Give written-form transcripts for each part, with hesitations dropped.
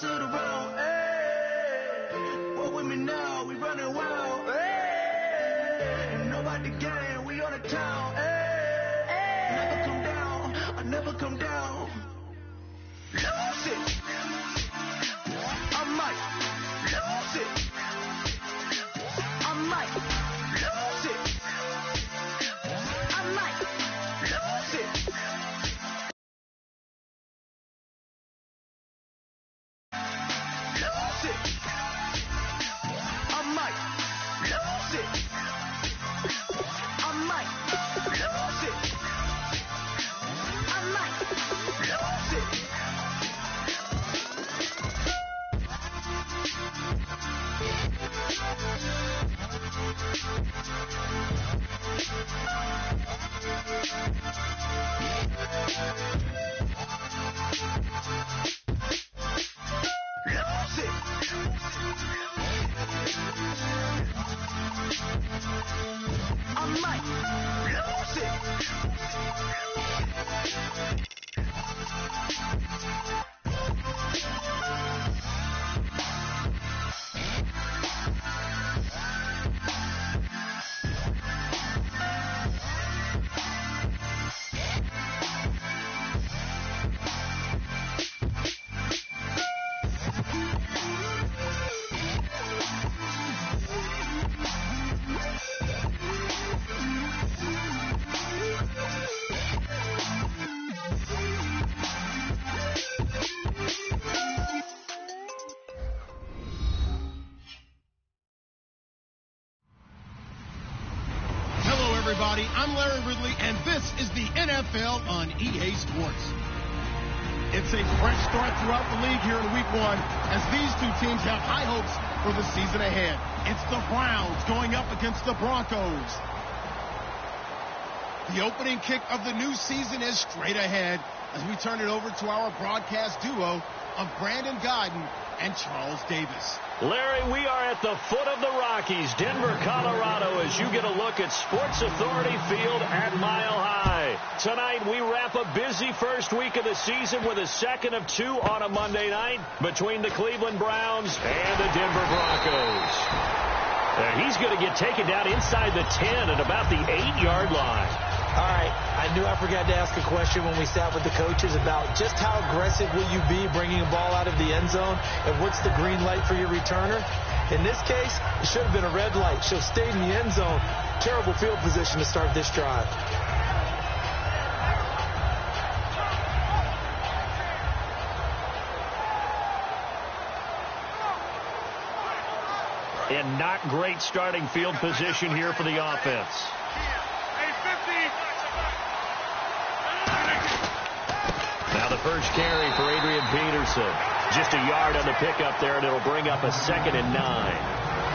sit around. Hey, walk with me now, we running wild. Hey, nobody gang, we on the town. Hey, never come down, I never come down. Lose it, I might lose it. I might lose it. I might lose it. Lose it. I might lose it. I might lose it. I might lose it. I might lose everybody. I'm Larry Ridley, and this is the NFL on EA Sports. It's a fresh start throughout the league here in Week 1 as these two teams have high hopes for the season ahead. It's the Browns going up against the Broncos. The opening kick of the new season is straight ahead as we turn it over to our broadcast duo of Brandon Godden and Charles Davis. Larry, we are at the foot of the Rockies, Denver, Colorado, as you get a look at Sports Authority Field at Mile High. Tonight, we wrap a busy first week of the season with a second of 2 on a Monday night between the Cleveland Browns and the Denver Broncos. He's going to get taken down inside the 10 at about the 8-yard line. All right, I knew I forgot to ask a question when we sat with the coaches about just how aggressive will you be bringing a ball out of the end zone, and what's the green light for your returner? In this case, it should have been a red light. Should have stayed in the end zone. Terrible field position to start this drive. And not great starting field position here for the offense. Now the first carry for Adrian Peterson. Just a yard on the pickup there, and it'll bring up a 2nd and 9.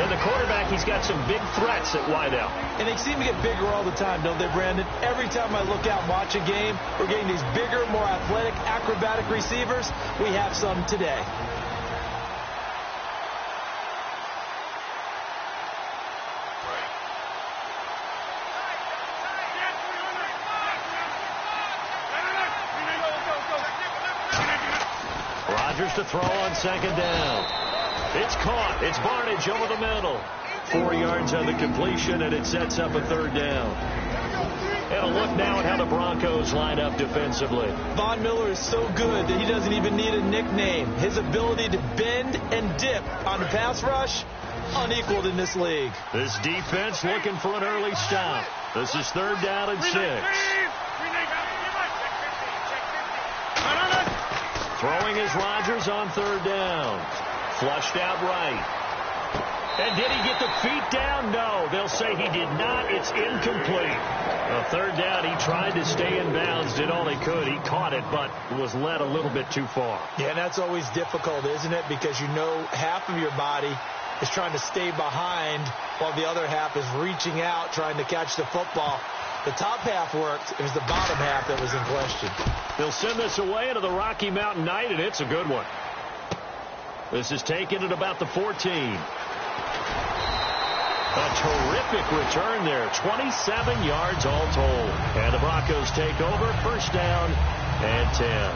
And the quarterback, he's got some big threats at wideout. And they seem to get bigger all the time, don't they, Brandon? Every time I look out and watch a game, we're getting these bigger, more athletic, acrobatic receivers. We have some today. Rodgers to throw on 2nd down. It's caught. It's Barnage over the middle. 4 yards on the completion, and it sets up a 3rd down. And a look now at how the Broncos line up defensively. Von Miller is so good that he doesn't even need a nickname. His ability to bend and dip on the pass rush, unequaled in this league. This defense looking for an early stop. This is 3rd down and 6. Throwing is Rodgers on 3rd down. Flushed out right. And did he get the feet down? No. They'll say he did not. It's incomplete. 3rd down, he tried to stay in bounds, did all he could. He caught it, but was led a little bit too far. Yeah, that's always difficult, isn't it? Because you know half of your body is trying to stay behind while the other half is reaching out, trying to catch the football. The top half worked. It was the bottom half that was in question. They'll send this away into the Rocky Mountain Night, and it's a good one. This is taken at about the 14. A terrific return there. 27 yards all told. And the Broncos take over. 1st down and 10.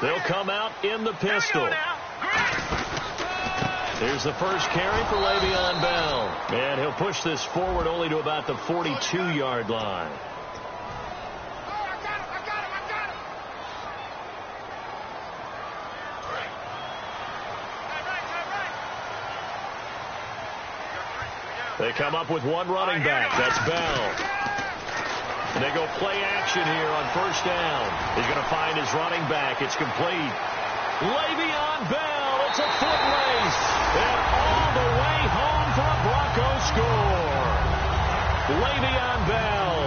They'll come out in the pistol. Here's the first carry for Le'Veon Bell. And he'll push this forward only to about the 42-yard line. They come up with one running back. That's Bell. And they go play action here on first down. He's going to find his running back. It's complete. Le'Veon Bell. It's a foot race. And all the way home for a Broncos score. Le'Veon Bell,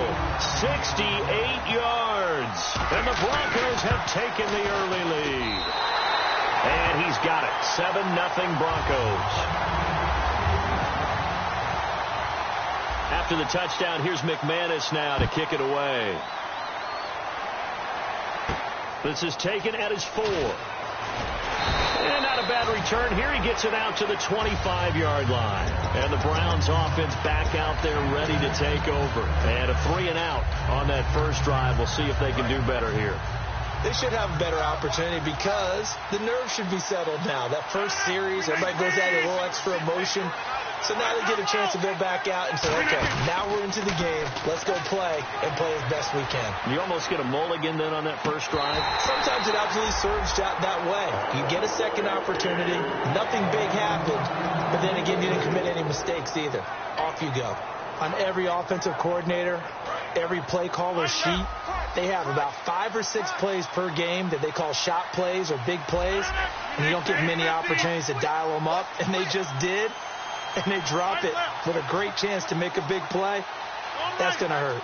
68 yards. And the Broncos have taken the early lead. And he's got it. 7-0 Broncos. After the touchdown, here's McManus now to kick it away. This is taken at his 4. And not a bad return here. He gets it out to the 25-yard line. And the Browns offense back out there ready to take over. And a 3-and-out on that first drive. We'll see if they can do better here. They should have a better opportunity because the nerves should be settled now. That first series, everybody goes out with a little extra emotion. So now they get a chance to go back out and say, okay, now we're into the game. Let's go play and play as best we can. You almost get a mulligan then on that first drive? Sometimes it absolutely serves that way. You get a second opportunity. Nothing big happened. But then again, you didn't commit any mistakes either. Off you go. On every offensive coordinator, every play caller sheet, they have about 5 or 6 plays per game that they call shot plays or big plays. And you don't get many opportunities to dial them up. And they just did. And they drop it with a great chance to make a big play. That's going to hurt.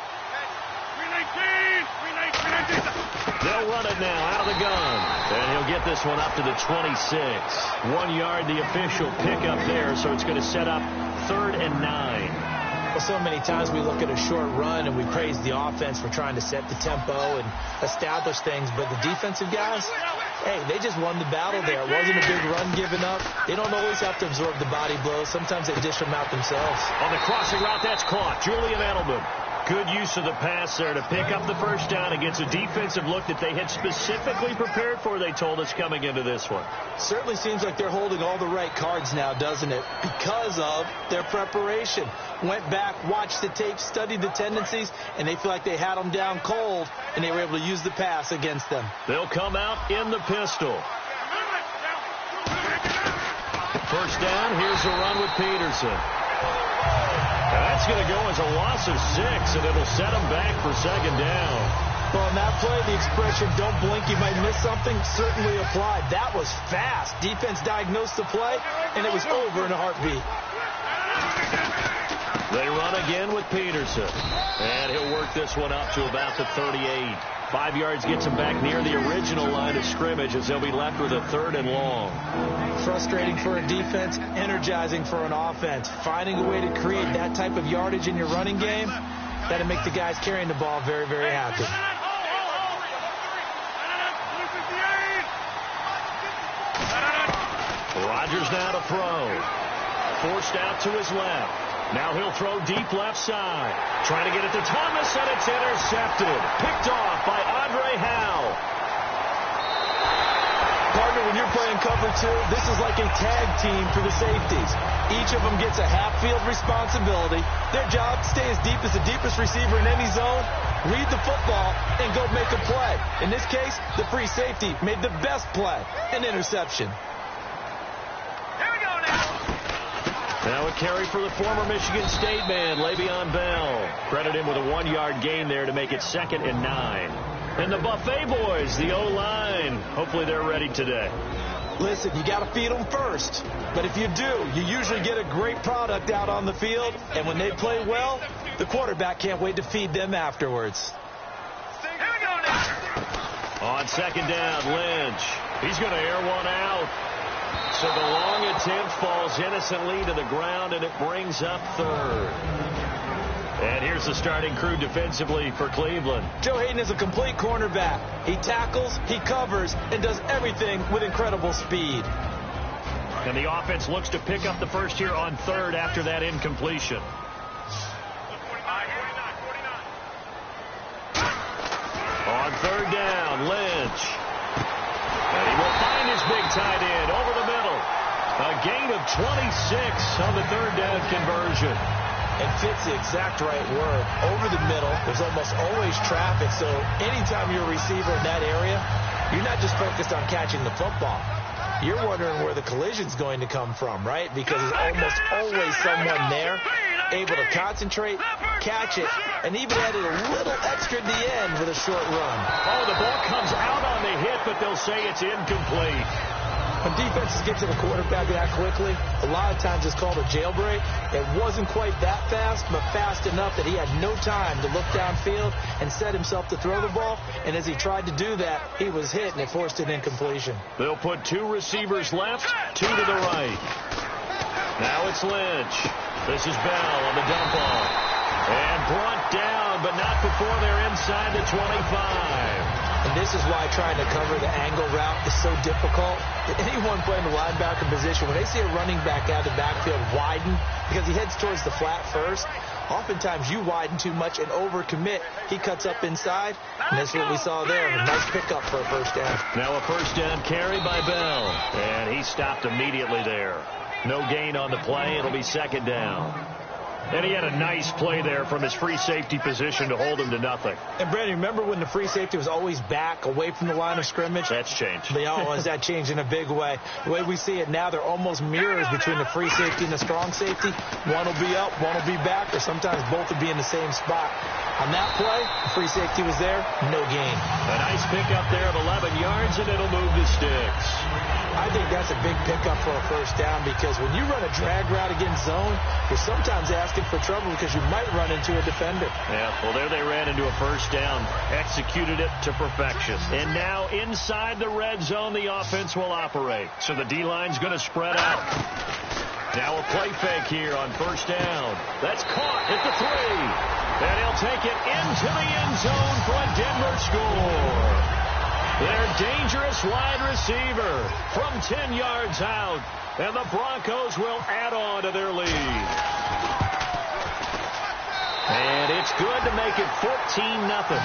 They'll run it now out of the gun. And he'll get this one up to the 26. 1 yard, the official pickup there. So it's going to set up 3rd and 9. Well, so many times we look at a short run and we praise the offense for trying to set the tempo and establish things. But the defensive guys, hey, they just won the battle there. It wasn't a big run given up. They don't always have to absorb the body blows. Sometimes they dish them out themselves. On the crossing route, that's caught. Julian Edelman. Good use of the pass there to pick up the first down against a defensive look that they had specifically prepared for, they told us, coming into this one. Certainly seems like they're holding all the right cards now, doesn't it? Because of their preparation. Went back, watched the tape, studied the tendencies, and they feel like they had them down cold, and they were able to use the pass against them. They'll come out in the pistol. First down, here's a run with Peterson. That's going to go as a loss of 6, and it'll set them back for 2nd down. Well, on that play, the expression, don't blink, you might miss something, certainly applied. That was fast. Defense diagnosed the play, and it was over in a heartbeat. They run again with Peterson. And he'll work this one up to about the 38. 5 yards gets him back near the original line of scrimmage as they'll be left with a 3rd and long. Frustrating for a defense, energizing for an offense. Finding a way to create that type of yardage in your running game, that'll make the guys carrying the ball very, very happy. Rodgers now to throw. Forced out to his left. Now he'll throw deep left side. Trying to get it to Thomas, and it's intercepted. Picked off by Andre Howe. Partner, when you're playing cover 2, this is like a tag team for the safeties. Each of them gets a half-field responsibility. Their job, stay as deep as the deepest receiver in any zone, read the football, and go make a play. In this case, the free safety made the best play, an interception. Now a carry for the former Michigan State man, Le'Veon Bell. Credit him with a 1-yard gain there to make it 2nd and 9. And the Buffet boys, the O-line, hopefully they're ready today. Listen, you got to feed them first. But if you do, you usually get a great product out on the field. And when they play well, the quarterback can't wait to feed them afterwards. On 2nd down, Lynch. He's going to air one out. So the long attempt falls innocently to the ground, and it brings up 3rd. And here's the starting crew defensively for Cleveland. Joe Hayden is a complete cornerback. He tackles, he covers, and does everything with incredible speed. And the offense looks to pick up the first here on 3rd after that incompletion. On 3rd down, Lynch. tight end over the middle. A gain of 26 on the third down conversion. And fits the exact right word. Over the middle, there's almost always traffic. So anytime you're a receiver in that area, you're not just focused on catching the football. You're wondering where the collision's going to come from, right? Because there's almost always someone there able to concentrate, catch it, and even added a little extra at the end with a short run. Oh, the ball comes out on the hit, but they'll say it's incomplete. When defenses get to the quarterback that quickly, a lot of times it's called a jailbreak. It wasn't quite that fast, but fast enough that he had no time to look downfield and set himself to throw the ball. And as he tried to do that, he was hit, and it forced an incompletion. They'll put 2 receivers left, 2 to the right. Now it's Lynch. This is Bell on the dump off. And brought down, but not before they're inside the 25. And this is why trying to cover the angle route is so difficult. Anyone playing the linebacker position, when they see a running back out of the backfield widen, because he heads towards the flat first, oftentimes you widen too much and overcommit. He cuts up inside, and that's what we saw there. A nice pickup for a first down. Now a first down carry by Bell, and he stopped immediately there. No gain on the play. It'll be second down. And he had a nice play there from his free safety position to hold him to nothing. And, Brandon, remember when the free safety was always back, away from the line of scrimmage? That's changed. That changed in a big way. The way we see it now, they're almost mirrors between the free safety and the strong safety. One will be up, one will be back, or sometimes both will be in the same spot. On that play, the free safety was there, no gain. A nice pickup there of 11 yards, and it'll move the sticks. I think that's a big pickup for a first down because when you run a drag route against zone, you're sometimes asking for trouble because you might run into a defender. Yeah, well, there they ran into a first down, executed it to perfection. And now inside the red zone, the offense will operate. So the D-line's going to spread out. Now a play fake here on first down. That's caught at the 3. And he'll take it into the end zone for a Denver score. Their dangerous wide receiver from 10 yards out. And the Broncos will add on to their lead. And it's good to make it 14-0.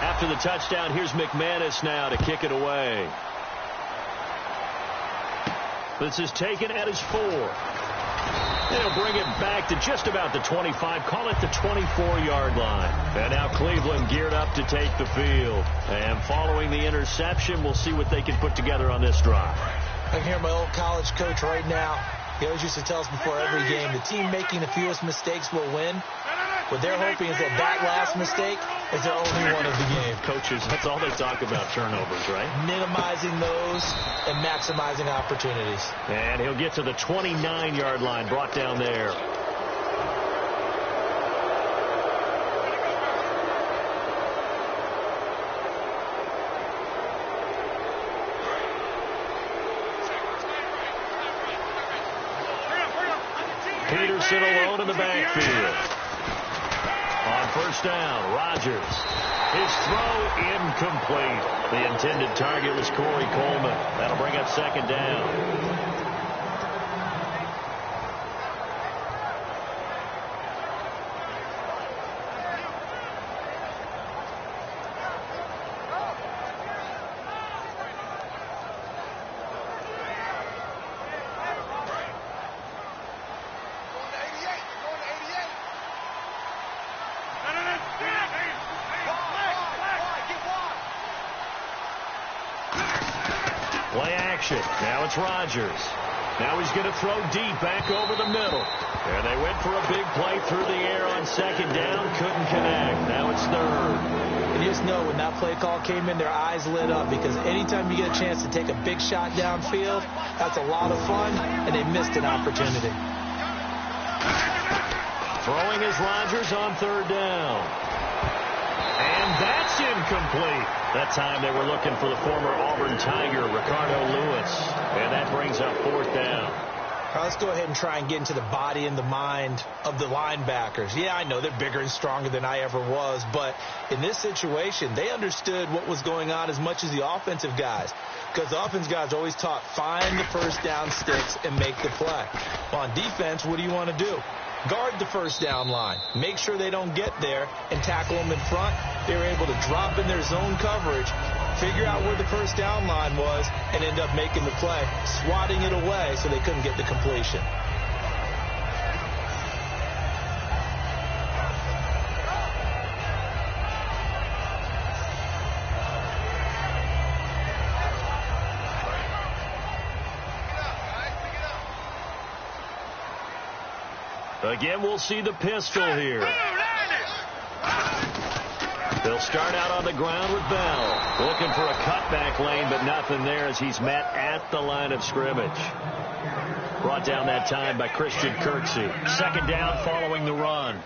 After the touchdown, here's McManus now to kick it away. This is taken at his 4. They'll bring it back to just about the 25. Call it the 24-yard line. And now Cleveland geared up to take the field. And following the interception, we'll see what they can put together on this drive. I can hear my old college coach right now. He always used to tell us before every game, the team making the fewest mistakes will win. What they're hoping is that last mistake is their only one of the game. Coaches, that's all they talk about, turnovers, right? Minimizing those and maximizing opportunities. And he'll get to the 29-yard line, brought down there. Peterson alone in the backfield. On first down, Rodgers. His throw incomplete. The intended target was Corey Coleman. That'll bring up second down. Play action. Now it's Rodgers. Now he's going to throw deep back over the middle. And they went for a big play through the air on second down. Couldn't connect. Now it's third. You just know when that play call came in, their eyes lit up because anytime you get a chance to take a big shot downfield, that's a lot of fun, and they missed an opportunity. Throwing is Rodgers on third down. And that's incomplete. That time they were looking for the former Auburn Tiger, Ricardo Lewis. And that brings up fourth down. Right, let's go ahead and try and get into the body and the mind of the linebackers. Yeah, I know they're bigger and stronger than I ever was, but in this situation, they understood what was going on as much as the offensive guys. Because the offense guys are always taught, find the first down sticks and make the play. Well, on defense, what do you want to do? guard the first down line, make sure they don't get there, and tackle them in front. They were able to drop in their zone coverage, figure out where the first down line was, and end up making the play, swatting it away so they couldn't get the completion. Again, we'll see the pistol here. They'll start out on the ground with Bell. Looking for a cutback lane, but nothing there as he's met at the line of scrimmage. Brought down that time by Christian Kirksey. Second down following the run.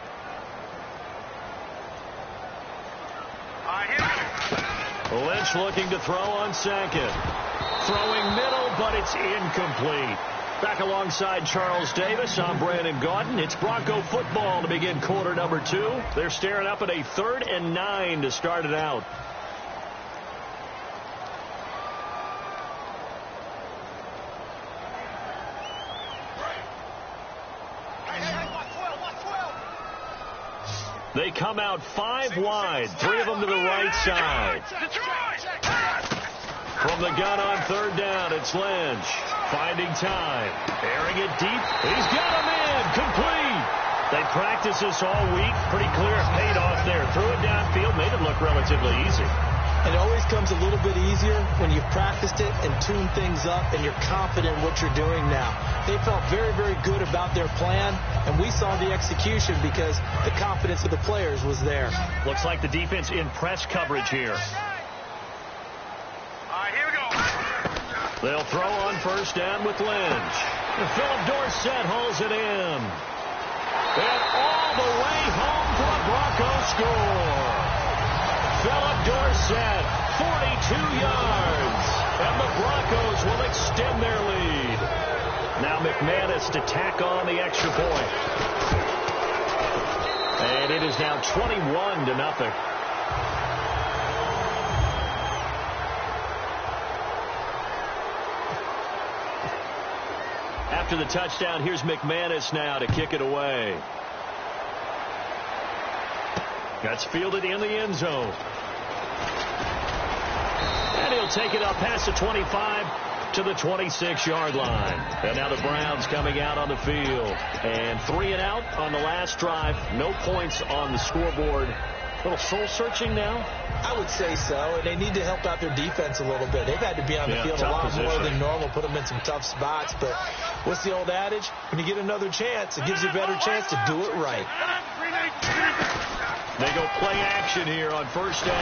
Lynch looking to throw on second. Throwing middle, but it's incomplete. Back alongside Charles Davis, I'm Brandon Gaudin. It's Bronco football to begin quarter number 2. They're staring up at a 3rd and 9 to start it out. They come out 5 wide, 3 of them to the right side. From the gun on 3rd down, it's Lynch. Finding time, airing it deep. He's got him in, complete. They practiced this all week. Pretty clear it paid off there. Threw it downfield, made it look relatively easy. And it always comes a little bit easier when you've practiced it and tuned things up and you're confident in what you're doing now. They felt very, very good about their plan, and we saw the execution because the confidence of the players was there. Looks like the defense in press coverage here. They'll throw on first down with Lynch. And Philip Dorsett holds it in. And all the way home for a Broncos score. Philip Dorsett, 42 yards. And the Broncos will extend their lead. Now McManus to tack on the extra point. And it is now 21-0. After the touchdown, here's McManus now to kick it away. That's fielded in the end zone. And he'll take it up past the 25 to the 26-yard line. And now the Browns coming out on the field. And 3 and out on the last drive. No points on the scoreboard. A little soul-searching now? I would say so, and they need to help out their defense a little bit. They've had to be on the field a lot more than normal, put them in some tough spots. But what's the old adage? When you get another chance, it gives you a better chance to do it right. They go play action here on first down.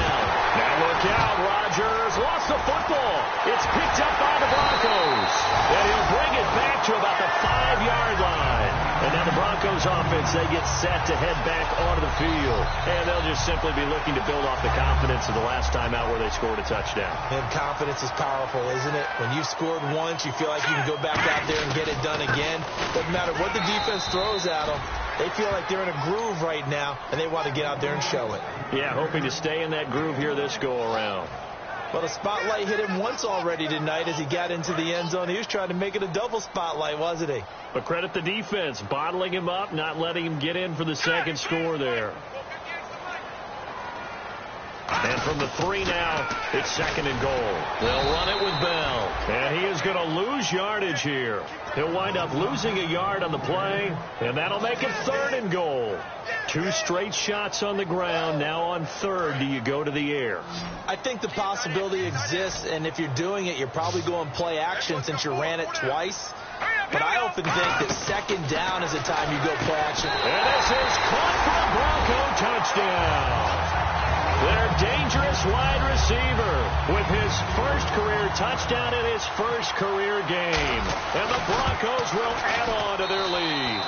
Now look out, Rodgers lost the football. It's picked up by the Broncos. And he'll bring it back to about the 5-yard line. And now the Broncos offense, they get set to head back onto the field. And they'll just simply be looking to build off the confidence of the last time out where they scored a touchdown. And confidence is powerful, isn't it? When you've scored once, you feel like you can go back out there and get it done again. Doesn't matter what the defense throws at them. They feel like they're in a groove right now, and they want to get out there and show it. Yeah, hoping to stay in that groove here this go-around. Well, the spotlight hit him once already tonight as he got into the end zone. He was trying to make it a double spotlight, wasn't he? But credit the defense, bottling him up, not letting him get in for the second score there. And from the 3 now, it's 2nd and goal. They'll run it with Bell. And he is going to lose yardage here. He'll wind up losing a yard on the play, and that'll make it 3rd and goal. 2 straight shots on the ground. Now on 3rd, do you go to the air? I think the possibility exists, and if you're doing it, you're probably going play action since you ran it twice. But I often think that 2nd down is the time you go play action. And this is caught for a Bronco touchdown. Their dangerous wide receiver with his first career touchdown in his first career game. And the Broncos will add on to their lead.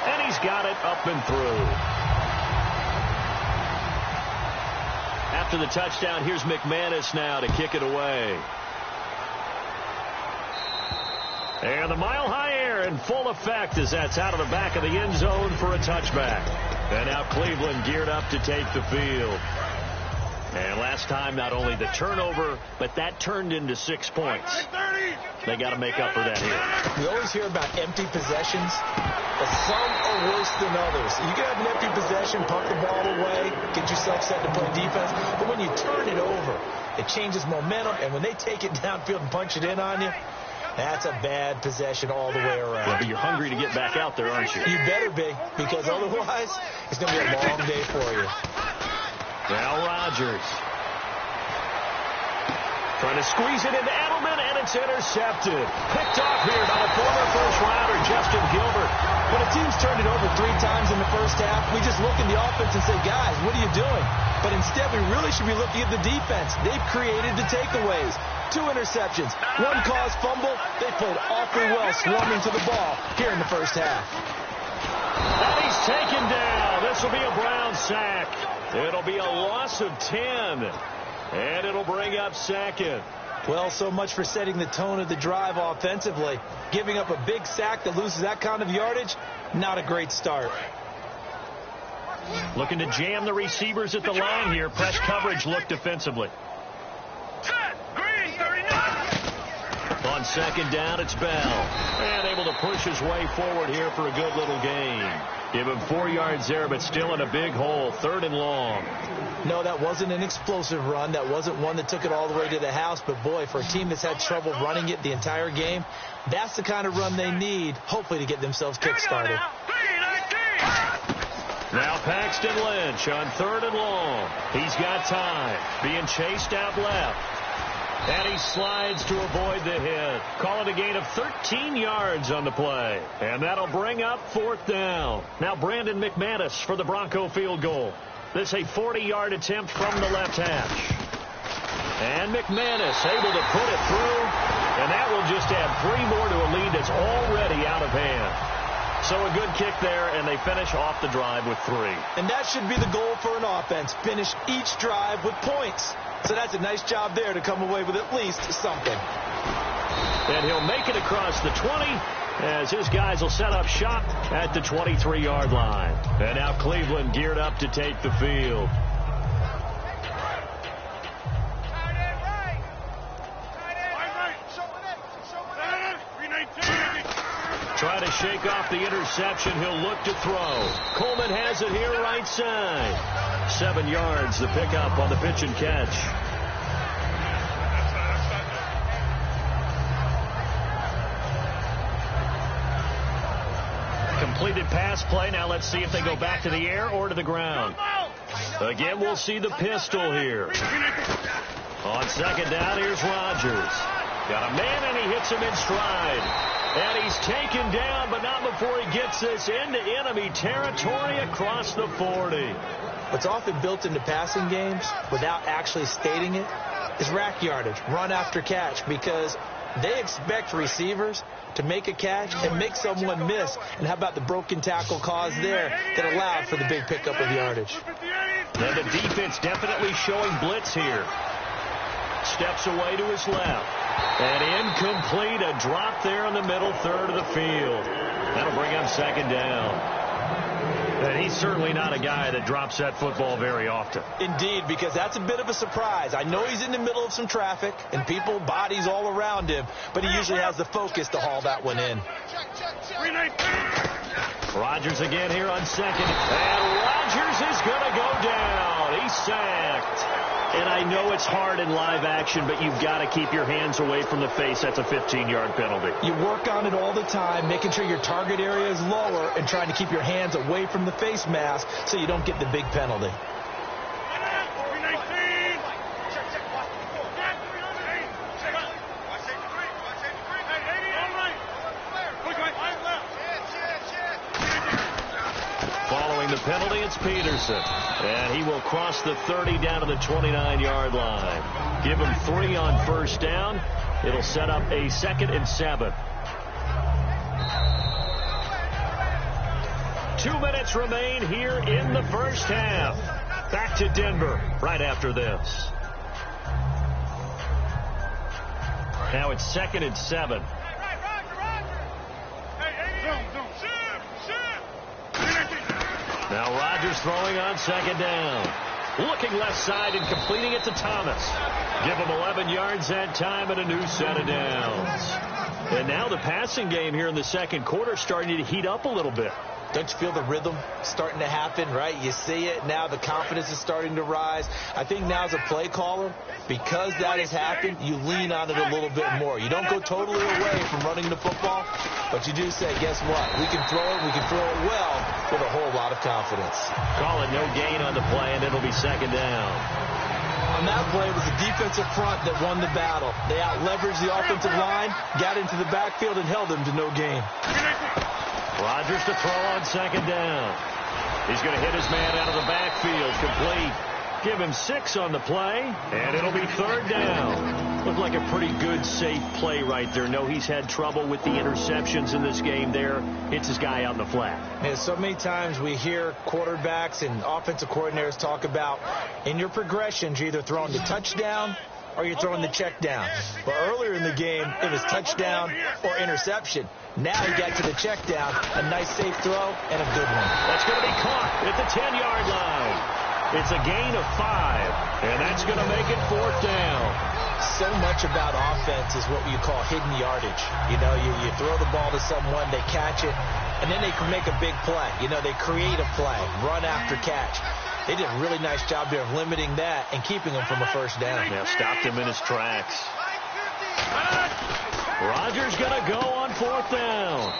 And he's got it up and through. After the touchdown, here's McManus now to kick it away. And the mile-high air in full effect as that's out of the back of the end zone for a touchback. And now Cleveland geared up to take the field. And last time, not only the turnover, but that turned into 6 points. They got to make up for that here. We always hear about empty possessions. but some are worse than others. You can have an empty possession, punt the ball away, get yourself set to play defense, but when you turn it over, it changes momentum, and when they take it downfield and punch it in on you, that's a bad possession all the way around. Yeah, but you're hungry to get back out there, aren't you? You better be, because otherwise, it's going to be a long day for you. Now Rodgers. Trying to squeeze it into Edelman, and it's intercepted. Picked off here by the former first-rounder, Justin Gilbert. When a team's turned it over 3 times in the first half, we just look at the offense and say, guys, what are you doing? But instead, we really should be looking at the defense. They've created the takeaways. 2 interceptions, 1 caused fumble. They played awfully well swarming to the ball here in the first half. And he's taken down. This will be a Brown sack. It'll be a loss of 10. And it'll bring up second. Well, so much for setting the tone of the drive offensively. Giving up a big sack that loses that kind of yardage, not a great start. Looking to jam the receivers at the line here. Press coverage look defensively. On second down, it's Bell. And able to push his way forward here for a good little gain. Give him 4 yards there, but still in a big hole. 3rd and long. No, that wasn't an explosive run. That wasn't one that took it all the way to the house. But, boy, for a team that's had trouble running it the entire game, that's the kind of run they need, hopefully, to get themselves kick-started. Now Paxton Lynch on 3rd and long. He's got time. Being chased out left. And he slides to avoid the hit. Call it a gain of 13 yards on the play. And that'll bring up 4th down. Now Brandon McManus for the Bronco field goal. This a 40-yard attempt from the left hash. And McManus able to put it through. And that will just add 3 more to a lead that's already out of hand. So a good kick there, and they finish off the drive with 3. And that should be the goal for an offense. Finish each drive with points. So that's a nice job there to come away with at least something. And he'll make it across the 20 as his guys will set up shop at the 23-yard line. And now Cleveland geared up to take the field. Try to shake off the interception. He'll look to throw. Coleman has it here right side. 7 yards, the pickup on the pitch and catch. Completed pass play. Now let's see if they go back to the air or to the ground. Again, we'll see the pistol here. On second down, here's Rodgers. Got a man, and he hits him in stride. And he's taken down, but not before he gets this into enemy territory across the 40. What's often built into passing games, without actually stating it, is rack yardage, run after catch, because they expect receivers to make a catch and make someone miss. And how about the broken tackle cause there that allowed for the big pickup of yardage? And the defense definitely showing blitz here. Steps away to his left. And incomplete, a drop there in the middle third of the field. That'll bring up second down. And he's certainly not a guy that drops that football very often. Indeed, because that's a bit of a surprise. I know he's in the middle of some traffic and people, bodies all around him, but he usually has the focus to haul that one in. Rodgers again here on second. And Rodgers is going to go down. He's sacked. And I know it's hard in live action, but you've got to keep your hands away from the face. That's a 15-yard penalty. You work on it all the time, making sure your target area is lower and trying to keep your hands away from the face mask so you don't get the big penalty. Following the penalty, it's Peterson. And he will cross the 30 down to the 29-yard line. Give him 3 on first down. It'll set up a 2nd and 7. 2 minutes remain here in the first half. Back to Denver right after this. Now it's 2nd and 7. Now Rodgers throwing on second down. Looking left side and completing it to Thomas. Give him 11 yards that time and a new set of downs. And now the passing game here in the second quarter starting to heat up a little bit. Don't you feel the rhythm starting to happen, right? You see it now. The confidence is starting to rise. I think now as a play caller, because that has happened, you lean on it a little bit more. You don't go totally away from running the football, but you do say, guess what? We can throw it. We can throw it well with a whole lot of confidence. Call it no gain on the play, and it'll be second down. On that play, it was the defensive front that won the battle. They out-leveraged the offensive line, got into the backfield, and held them to no gain. Rodgers to throw on second down. He's going to hit his man out of the backfield. Complete. Give him 6 on the play, and it'll be third down. Looked like a pretty good, safe play right there. No, he's had trouble with the interceptions in this game there. Hits his guy out in the flat. And so many times we hear quarterbacks and offensive coordinators talk about in your progressions, you're either throwing the touchdown or you're throwing the check down. But earlier in the game, it was touchdown or interception. Now he got to the check down, a nice safe throw, and a good one. That's going to be caught at the 10-yard line. It's a gain of 5, and that's going to make it fourth down. So much about offense is what you call hidden yardage. You know, you throw the ball to someone, they catch it, and then they can make a big play. You know, they create a play, run after catch. They did a really nice job there of limiting that and keeping him from a first down. Now stopped him in his tracks. Rodgers going to go on fourth down.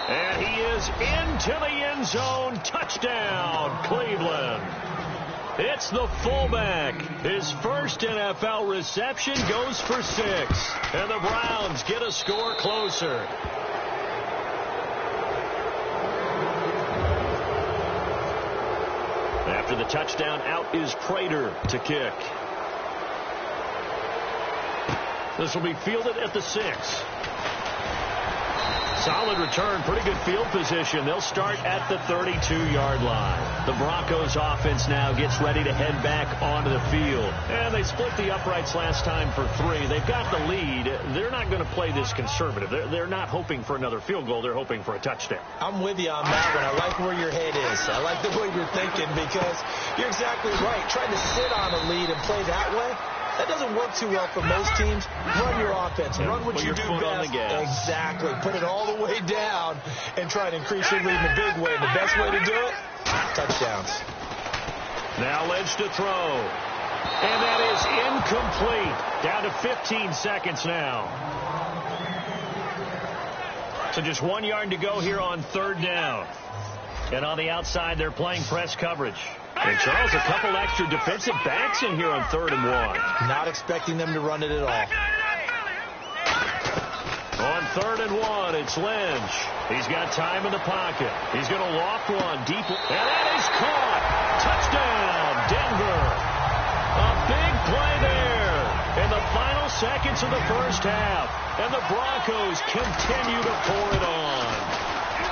And he is into the end zone. Touchdown, Cleveland. It's the fullback. His first NFL reception goes for 6. And the Browns get a score closer. After the touchdown, out is Prater to kick. This will be fielded at the 6. Solid return, pretty good field position. They'll start at the 32-yard line. The Broncos offense now gets ready to head back onto the field. And they split the uprights last time for 3. They've got the lead. They're not going to play this conservative. They're not hoping for another field goal. They're hoping for a touchdown. I'm with you on that one. I like where your head is. I like the way you're thinking because you're exactly right. Trying to sit on a lead and play that way, that doesn't work too well for most teams. Run your offense. Run what you do best. Exactly. Put it all the way down and try to increase your lead in a big way. And the best way to do it, touchdowns. Now Lynch to throw. And that is incomplete. Down to 15 seconds now. So just 1 yard to go here on third down. And on the outside, they're playing press coverage. And Charles, a couple extra defensive backs in here on 3rd and 1. Not expecting them to run it at all. On 3rd and 1, it's Lynch. He's got time in the pocket. He's going to loft one deep. And that is caught. Touchdown, Denver. A big play there in the final seconds of the first half. And the Broncos continue to pour it on.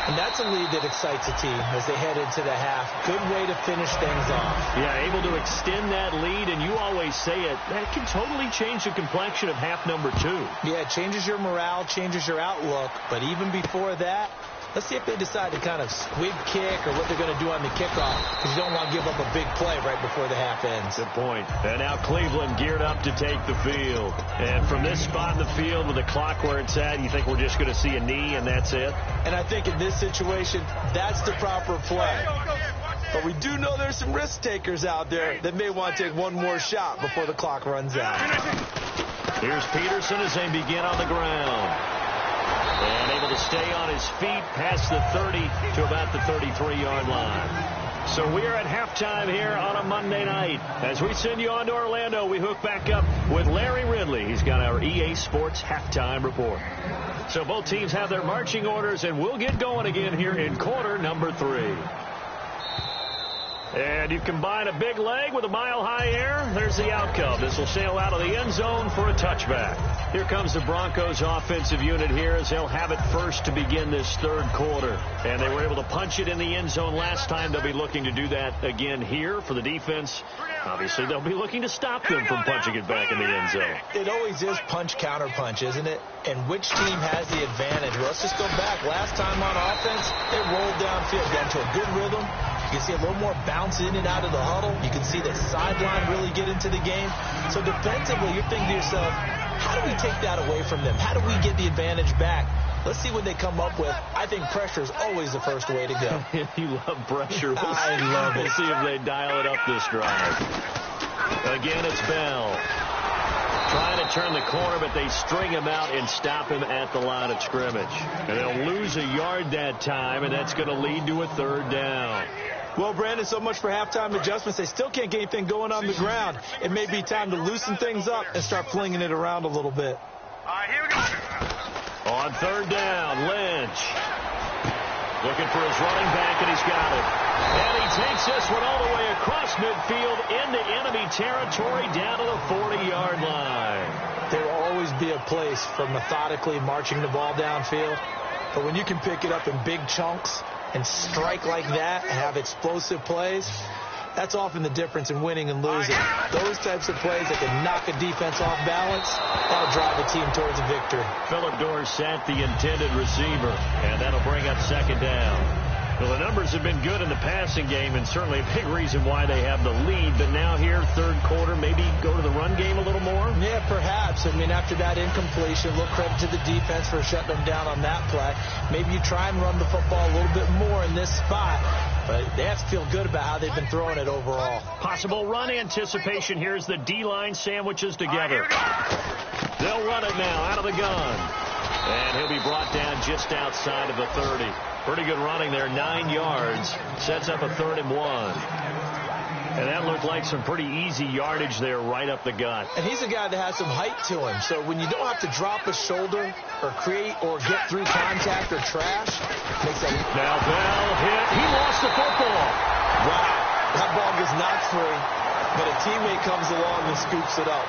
And that's a lead that excites a team as they head into the half. Good way to finish things off. Yeah, able to extend that lead, and you always say it, that can totally change the complexion of half number 2. Yeah, it changes your morale, changes your outlook. But even before that, let's see if they decide to kind of squib kick or what they're going to do on the kickoff, because you don't want to give up a big play right before the half ends. Good point. And now Cleveland geared up to take the field. And from this spot in the field with the clock where it's at, you think we're just going to see a knee and that's it? And I think in this situation, that's the proper play. But we do know there's some risk takers out there that may want to take one more shot before the clock runs out. Here's Peterson as they begin on the ground. And able to stay on his feet past the 30 to about the 33-yard line. So we are at halftime here on a Monday night. As we send you on to Orlando, we hook back up with Larry Ridley. He's got our EA Sports halftime report. So both teams have their marching orders, and we'll get going again here in quarter number 3. And you combine a big leg with a mile-high air, there's the outcome. This will sail out of the end zone for a touchback. Here comes the Broncos offensive unit here as they'll have it first to begin this third quarter. And they were able to punch it in the end zone last time. They'll be looking to do that again here for the defense. Obviously, they'll be looking to stop them from punching it back in the end zone. It always is punch-counter-punch, isn't it? And which team has the advantage? Well, let's just go back. Last time on offense, they rolled downfield, got into a good rhythm. You can see a little more bounce in and out of the huddle. You can see the sideline really get into the game. So defensively, you're thinking to yourself, How do we take that away from them? How do we get the advantage back? Let's see what they come up with. I think pressure is always the first way to go. You love pressure. I love it. We'll see if they dial it up this drive. Again, it's Bell. Trying to turn the corner, but they string him out and stop him at the line of scrimmage. And they'll lose a yard that time, and that's going to lead to a third down. Well, Brandon, so much for halftime adjustments. They still can't get anything going on the ground. It may be time to loosen things up and start flinging it around a little bit. All right, here we go. On third down, Lynch. Looking for his running back, and he's got it. And he takes this one all the way across midfield into enemy territory down to the 40-yard line. There will always be a place for methodically marching the ball downfield. But when you can pick it up in big chunks and strike like that and have explosive plays, that's often the difference in winning and losing. Those types of plays that can knock a defense off balance, that'll drive a team towards a victory. Phillip Dorsett, the intended receiver, and that'll bring up second down. Well, the numbers have been good in the passing game, and certainly a big reason why they have the lead. But now here, third quarter, maybe go to the run game a little more? Yeah, perhaps. I mean, after that incompletion, a little credit to the defense for shutting them down on that play. Maybe you try and run the football a little bit more in this spot. But they have to feel good about how they've been throwing it overall. Possible run anticipation. Here's the D-line sandwiches together. They'll run it now out of the gun. And he'll be brought down just outside of the 30. Pretty good running there, 9 yards. Sets up a 3rd and 1. And that looked like some pretty easy yardage there right up the gut. And he's a guy that has some height to him. So when you don't have to drop a shoulder or create or get through contact or trash, makes that. Now Bell hit. He lost the football. Wow. That ball gets knocked free, but a teammate comes along and scoops it up.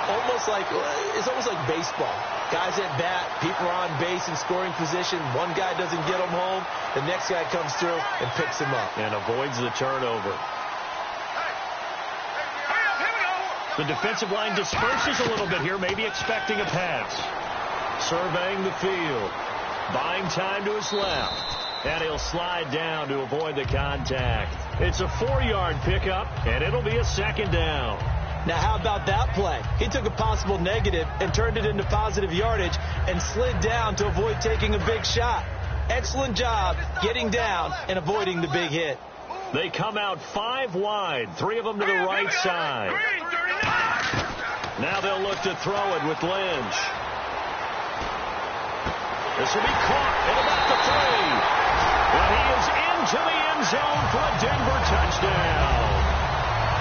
It's almost like baseball. Guys at bat, people are on base in scoring position. One guy doesn't get him home. The next guy comes through and picks him up. And avoids the turnover. The defensive line disperses a little bit here, maybe expecting a pass. Surveying the field. Buying time to his left. And he'll slide down to avoid the contact. It's a 4-yard pickup, and it'll be a second down. Now, how about that play? He took a possible negative and turned it into positive yardage and slid down to avoid taking a big shot. Excellent job getting down and avoiding the big hit. They come out 5 wide, 3 of them to the right side. Now they'll look to throw it with Lynch. This will be caught at about the 3. And he is into the end zone for a Denver touchdown.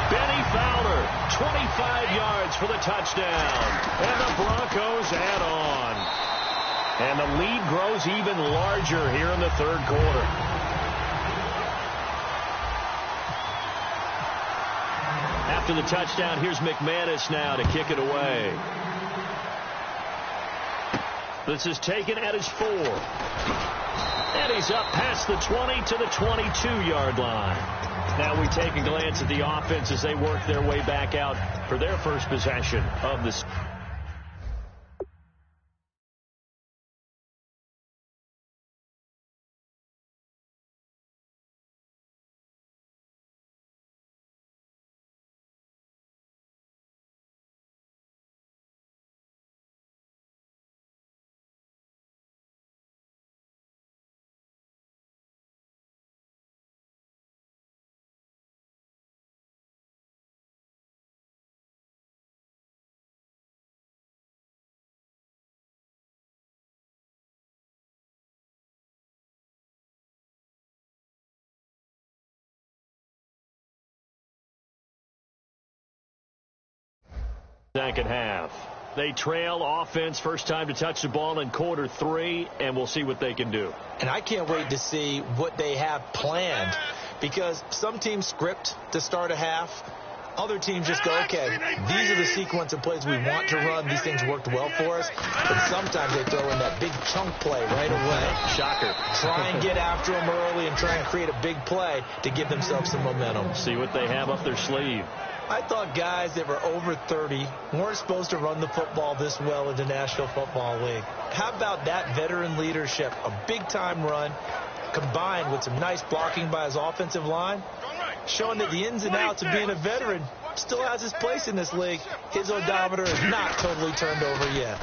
Benny Fowler, 25 yards for the touchdown. And the Broncos add on. And the lead grows even larger here in the third quarter. After the touchdown, here's McManus now to kick it away. This is taken at his 4. And he's up past the 20 to the 22-yard line. Now we take a glance at the offense as they work their way back out for their first possession of this. Second half. They trail offense first time to touch the ball in quarter 3, and we'll see what they can do. And I can't wait to see what they have planned, because some teams script to start a half. Other teams just go, okay, these are the sequence of plays we want to run. These things worked well for us. But sometimes they throw in that big chunk play right away. Shocker. Try and get after them early and try and create a big play to give themselves some momentum. See what they have up their sleeve. I thought guys that were over 30 weren't supposed to run the football this well in the National Football League. How about that veteran leadership? A big-time run combined with some nice blocking by his offensive line. showing that the ins and outs of being a veteran still has his place in this league. His odometer is not totally turned over yet.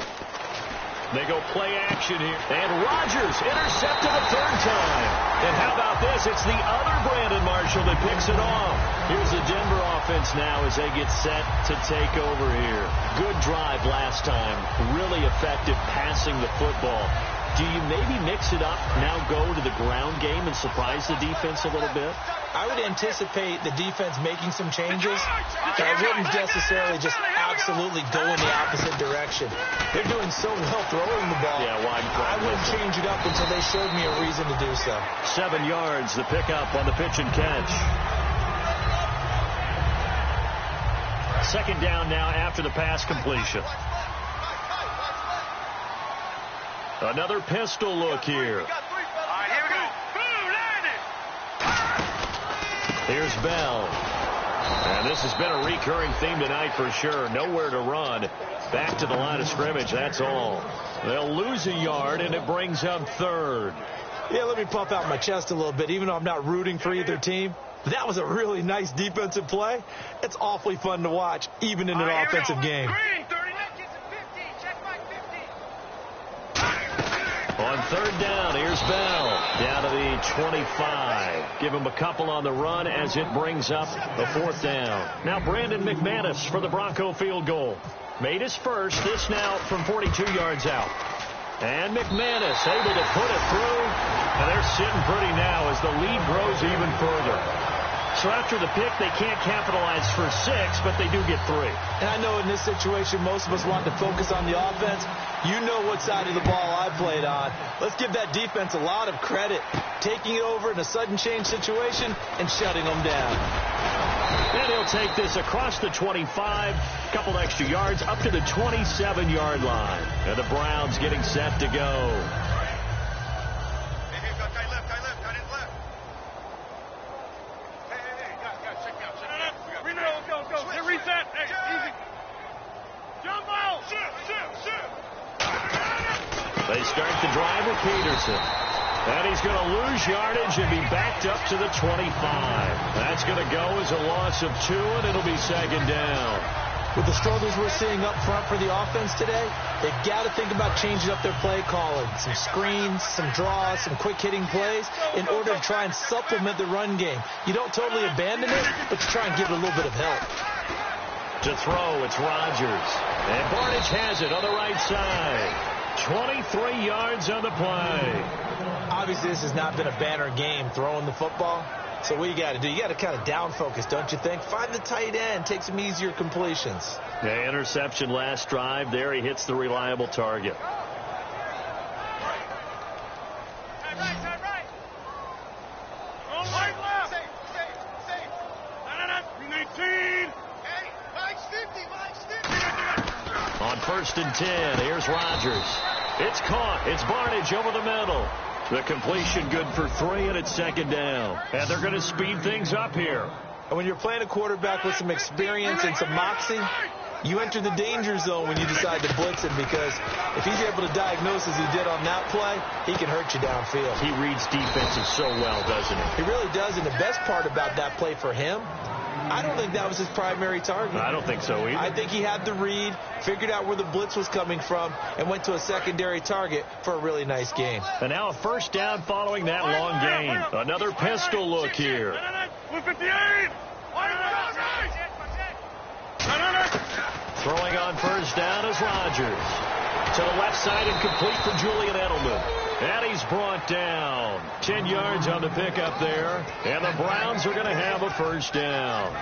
They go play action here. And Rodgers intercepted a third time. And how about this? It's the other Brandon Marshall that picks it off. Here's the Denver offense now as they get set to take over here. Good drive last time. Really effective passing the football. Do you maybe mix it up, now go to the ground game and surprise the defense a little bit? I would anticipate the defense making some changes, but I wouldn't necessarily just absolutely go in the opposite direction. They're doing so well throwing the ball. Yeah, I wouldn't change it up until they showed me a reason to do so. 7 yards, the pickup on the pitch and catch. Second down now after the pass completion. Another pistol look here. All right, here we go. Here's Bell. And this has been a recurring theme tonight for sure. Nowhere to run. Back to the line of scrimmage, that's all. They'll lose a yard, and it brings up third. Yeah, let me puff out my chest a little bit, even though I'm not rooting for either team. That was a really nice defensive play. It's awfully fun to watch, even in an offensive game. On third down, here's Bell. Down to the 25. Give him a couple on the run as it brings up the fourth down. Now Brandon McManus for the Bronco field goal. Made his first. This now from 42 yards out. And McManus able to put it through. And they're sitting pretty now as the lead grows even further. So after the pick, they can't capitalize for 6, but they do get 3. And I know in this situation, most of us want to focus on the offense. You know what side of the ball I played on. Let's give that defense a lot of credit. Taking it over in a sudden change situation and shutting them down. And he'll take this across the 25, couple extra yards, up to the 27-yard line. And the Browns getting set to go. They start the drive with Peterson. And he's going to lose yardage and be backed up to the 25. That's going to go as a loss of 2, and it'll be second down. With the struggles we're seeing up front for the offense today, they've got to think about changing up their play calling. Some screens, some draws, some quick-hitting plays in order to try and supplement the run game. You don't totally abandon it, but you try and give it a little bit of help. To throw, it's Rodgers. And Barnidge has it on the right side. 23 yards on the play. Obviously, this has not been a banner game throwing the football. So what you got to do, you got to kind of down focus, don't you think? Find the tight end, take some easier completions. The interception last drive there. He hits the reliable target. On 1st and 10, here's Rodgers. It's caught. It's Barnidge over the middle. The completion good for 3, and it's second down. And they're going to speed things up here. And when you're playing a quarterback with some experience and some moxie, you enter the danger zone when you decide to blitz him, because if he's able to diagnose as he did on that play, he can hurt you downfield. He reads defenses so well, doesn't he? He really does, and the best part about that play for him, I don't think that was his primary target. I don't think so either. I think he had the read, figured out where the blitz was coming from, and went to a secondary target for a really nice gain. And now a first down following that long gain. Another pistol look here. Throwing on first down is Rodgers. To the left side and complete for Julian Edelman. And he's brought down. 10 yards on the pickup there. And the Browns are going to have a first down.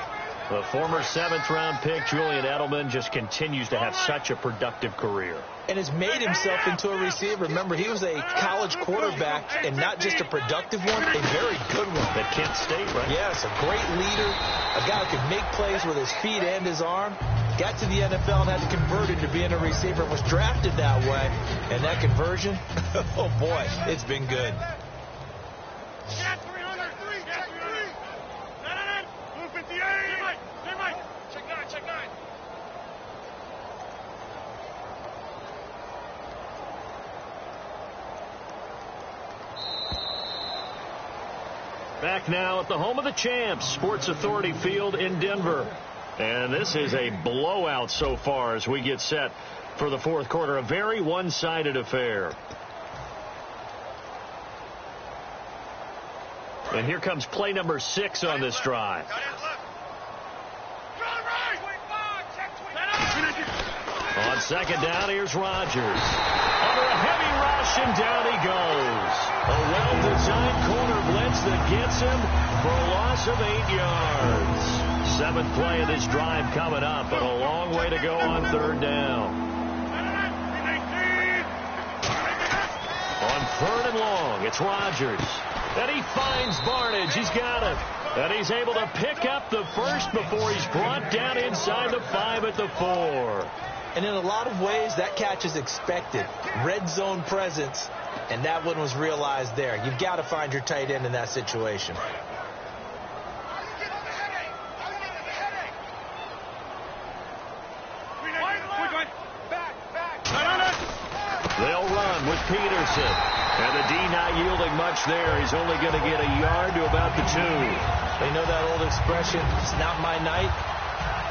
The former 7th-round pick, Julian Edelman, just continues to have such a productive career. And has made himself into a receiver. Remember, he was a college quarterback, and not just a productive one, a very good one. At Kent State, right? Yes, a great leader, a guy who could make plays with his feet and his arm. Got to the NFL and had to convert into being a receiver. Was drafted that way. And that conversion, oh boy, it's been good. Back now at the home of the champs, Sports Authority Field in Denver. And this is a blowout so far as we get set for the fourth quarter. A very one-sided affair. And here comes play number 6 on this drive. On second down, here's Rodgers. Under a heavy rush, and down he goes. A well-designed corner blitz that gets him for a loss of 8 yards. 7th play of this drive coming up, but a long way to go on third down. On third and long, it's Rodgers. And he finds Barnage. He's got it. And he's able to pick up the first before he's brought down inside the 5 at the 4. And in a lot of ways, that catch is expected. Red zone presence, and that one was realized there. You've got to find your tight end in that situation. They'll run with Peterson. And the D not yielding much there. He's only going to get a yard to about the 2. They know that old expression, it's not my night.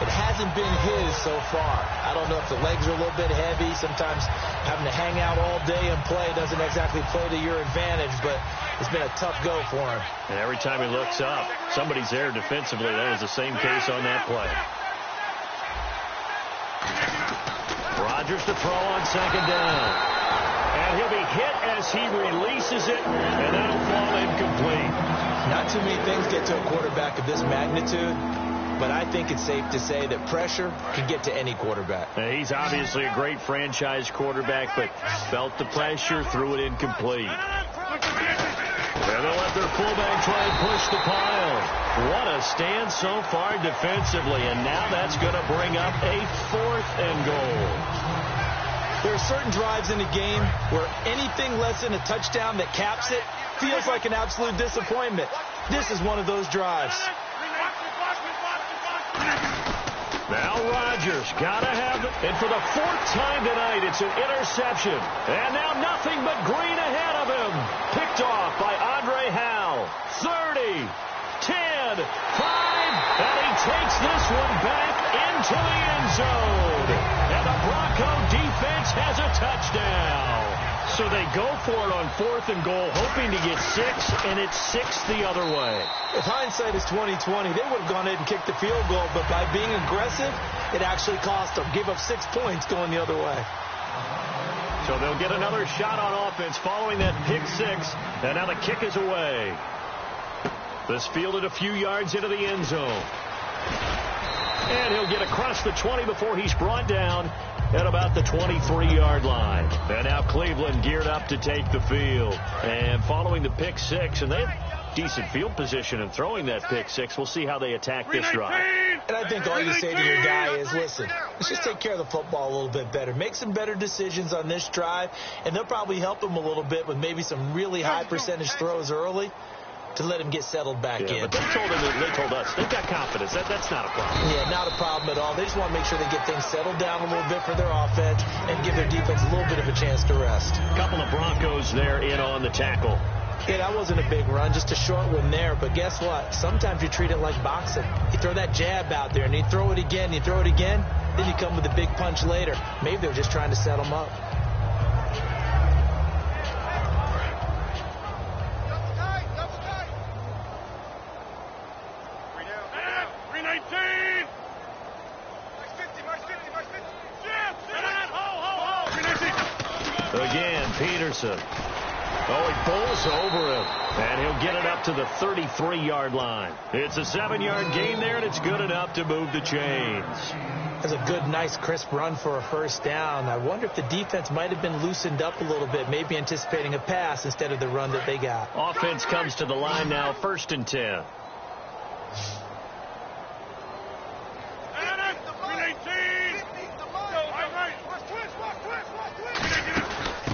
It hasn't been his so far. I don't know if the legs are a little bit heavy. Sometimes having to hang out all day and play doesn't exactly play to your advantage, but it's been a tough go for him. And every time he looks up, somebody's there defensively. That was the same case on that play. Rodgers to throw on second down. And he'll be hit as he releases it, and that'll fall incomplete. Not too many things get to a quarterback of this magnitude, but I think it's safe to say that pressure can get to any quarterback. He's obviously a great franchise quarterback, but felt the pressure, threw it incomplete. And they'll let their fullback try and push the pile. What a stand so far defensively, and now that's going to bring up a 4th and goal. There are certain drives in a game where anything less than a touchdown that caps it feels like an absolute disappointment. This is one of those drives. Now Rodgers got to have it. And for the 4th time tonight, it's an interception. And now nothing but green ahead of him. Picked off by Andre Howell. 30, 10, 5, and he takes this one back into the end zone. And the Bronco defense has a touchdown. So they go for it on 4th and goal, hoping to get 6, and it's 6 the other way. If hindsight is 20/20, they would have gone ahead and kicked the field goal, but by being aggressive, it actually cost them. Gave up 6 points going the other way. So they'll get another shot on offense following that pick 6, and now the kick is away. This fielded a few yards into the end zone. And he'll get across the 20 before he's brought down at about the 23-yard line. And now Cleveland geared up to take the field. And following the pick 6, and they have decent field position and throwing that pick 6. We'll see how they attack this drive. And I think all you say to your guy is, listen, let's just take care of the football a little bit better. Make some better decisions on this drive, and they'll probably help him a little bit with maybe some really high percentage throws early to let him get settled back in. But they told us they've got confidence. That's not a problem. Yeah, not a problem at all. They just want to make sure they get things settled down a little bit for their offense and give their defense a little bit of a chance to rest. A couple of Broncos there in on the tackle. Yeah, that wasn't a big run, just a short one there. But guess what? Sometimes you treat it like boxing. You throw that jab out there, and you throw it again, you throw it again, then you come with a big punch later. Maybe they're just trying to set them up. Again, Peterson. Oh, he pulls over him, and he'll get it up to the 33-yard line. It's a 7-yard gain there, and it's good enough to move the chains. That's a good, nice, crisp run for a first down. I wonder if the defense might have been loosened up a little bit, maybe anticipating a pass instead of the run that they got. Offense comes to the line now, 1st and 10.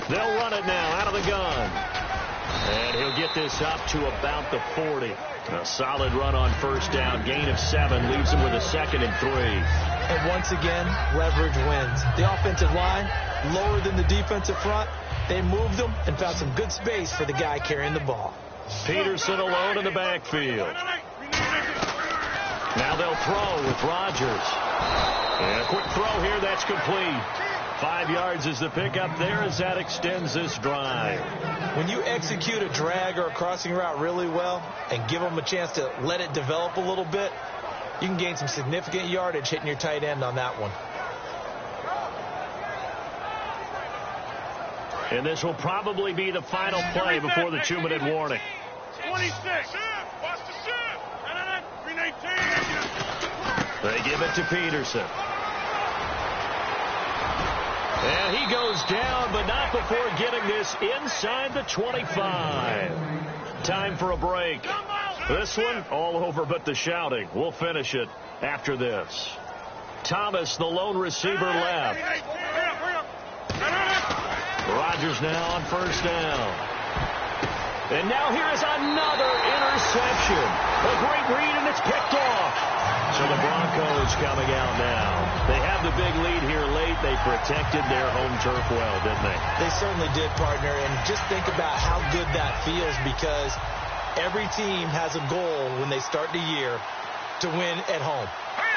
They'll run it now out of the gun. And he'll get this up to about the 40. A solid run on first down. Gain of 7 leaves him with a 2nd and 3. And once again, leverage wins. The offensive line, lower than the defensive front. They moved them and found some good space for the guy carrying the ball. Peterson alone in the backfield. Now they'll throw with Rodgers. And a quick throw here, that's complete. 5 yards is the pickup there as that extends this drive. When you execute a drag or a crossing route really well and give them a chance to let it develop a little bit, you can gain some significant yardage hitting your tight end on that one. And this will probably be the final play before the 2-minute warning. 26. They give it to Peterson. And he goes down, but not before getting this inside the 25. Time for a break. This one, all over but the shouting. We'll finish it after this. Thomas, the lone receiver, left. Rodgers now on first down. And now here is another interception. A great read, and it's picked off. So the Broncos coming out now. They have the big lead here late. They protected their home turf well, didn't they? They certainly did, partner. And just think about how good that feels, because every team has a goal when they start the year to win at home.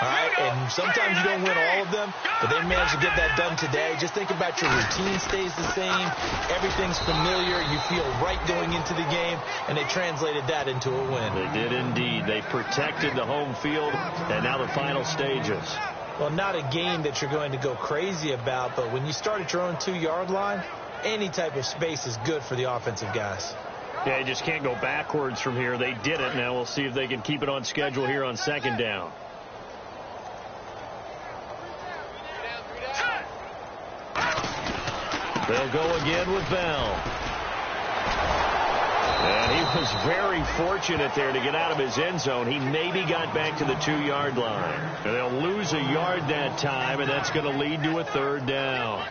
All right, and sometimes you don't win all of them, but they managed to get that done today. Just think about your routine stays the same. Everything's familiar. You feel right going into the game, and they translated that into a win. They did indeed. They protected the home field, and now the final stages. Well, not a game that you're going to go crazy about, but when you start at your own 2-yard line, any type of space is good for the offensive guys. Yeah, you just can't go backwards from here. They did it. Now we'll see if they can keep it on schedule here on second down. They'll go again with Bell. And he was very fortunate there to get out of his end zone. He maybe got back to the 2-yard line. And they'll lose a yard that time, and that's going to lead to a third down.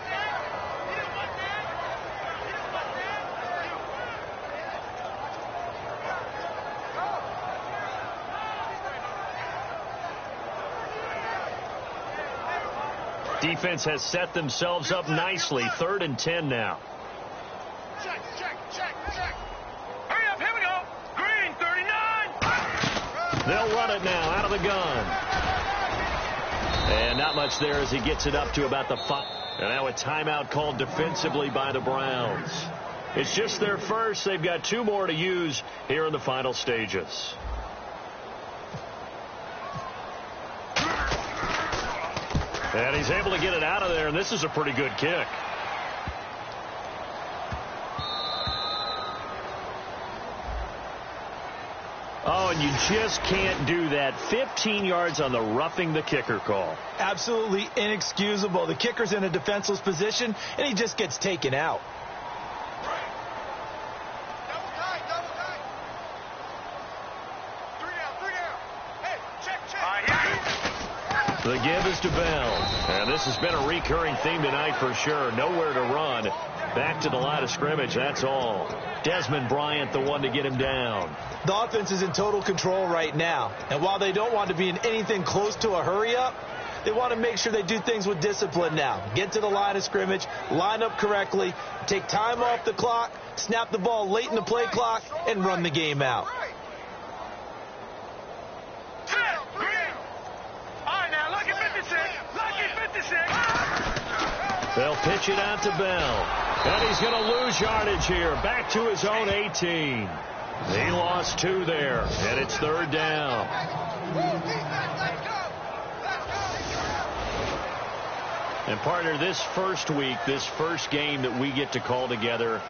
Defense has set themselves up nicely. 3rd and 10 now. Check. Hurry up, here we go. Green, 39. They'll run it now out of the gun. And not much there as he gets it up to about the 5. And now a timeout called defensively by the Browns. It's just their first. They've got 2 more to use here in the final stages. And he's able to get it out of there, and this is a pretty good kick. Oh, and you just can't do that. 15 yards on the roughing the kicker call. Absolutely inexcusable. The kicker's in a defenseless position, and he just gets taken out. The give is to Bell. And this has been a recurring theme tonight for sure. Nowhere to run. Back to the line of scrimmage, that's all. Desmond Bryant, the one to get him down. The offense is in total control right now. And while they don't want to be in anything close to a hurry-up, they want to make sure they do things with discipline now. Get to the line of scrimmage, line up correctly, take time off the clock, snap the ball late in the play clock, and run the game out. They'll pitch it out to Bell. And he's going to lose yardage here. Back to his own 18. He lost 2 there. And it's 3rd down. And partner, this first week, this first game that we get to call together,